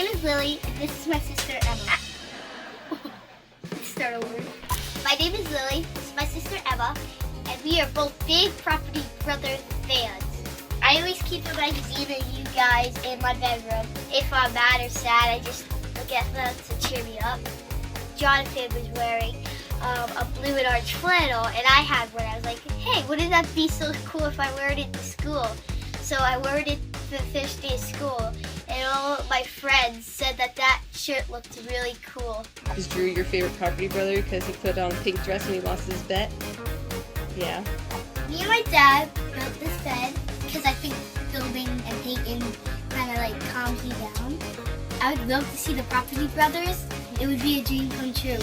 name is Lily, and this is my sister Emma. Let's start over. My name is Lily, this is my sister Emma, and we are both big Property Brothers fans. I always keep a magazine of you guys in my bedroom. If I'm mad or sad, I just look at them to cheer me up. Jonathan was wearing a blue and orange flannel, and I had one. I was like, hey, wouldn't that be so cool if I wore it to school? So I wore it the first day of school, and all of my friends said that shirt looked really cool. Is Drew your favorite Property Brother because he put on a pink dress when he lost his bet? Yeah. Me and my dad built this bed because I think building and painting kind of like calms me down. I would love to see the Property Brothers. It would be a dream come true.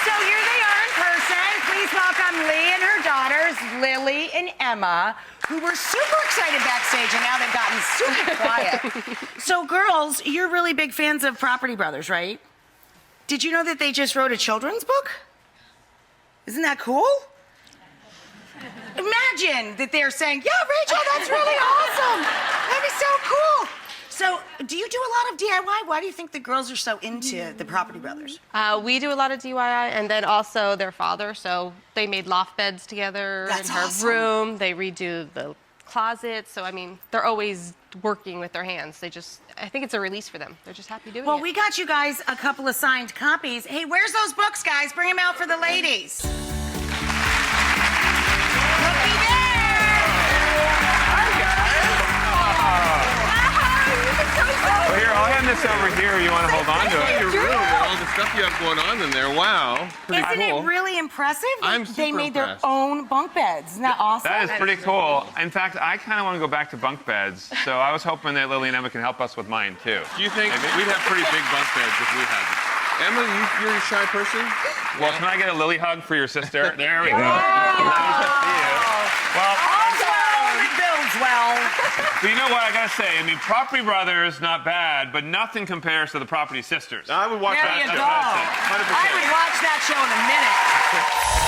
So here they are in person. Please welcome Lee and her daughters, Lily and Emma, who were super excited backstage, and now they've gotten super quiet. So girls, you're really big fans of Property Brothers, right? Did you know that they just wrote a children's book? Isn't that cool? Imagine that they're saying, yeah, Rachel, that's really awesome. That'd be so cool. So, do you do a lot of DIY? Why do you think the girls are so into the Property Brothers? We do a lot of DIY, and then also their father. So they made loft beds together That's in her awesome. room. They redo the closet. So I mean, they're always working with their hands. I think it's a release for them. They're just happy doing it. Well, we got you guys a couple of signed copies. Hey, where's those books, guys? Bring them out for the ladies. Looky there! Well, here, I'll hand this over here. You want to hold on to it? Your room and all the stuff you have going on in there. Wow. Pretty Isn't cool. it really impressive? I'm They super made impressed. their own bunk beds. Isn't that awesome? That is pretty cool. In fact, I kind of want to go back to bunk beds, so I was hoping that Lily and Emma can help us with mine, too. Do you think Maybe? we'd have pretty big bunk beds if we had them? Emma, you're a shy person? Well, can I get a Lily hug for your sister? There we go. Wow. Nice to see you. Well, All's well that builds well. so you know what I gotta say? I mean, Property Brothers, not bad, but nothing compares to the Property Sisters. I would watch There that you show. go. That's it. 100%. I would watch that show in a minute.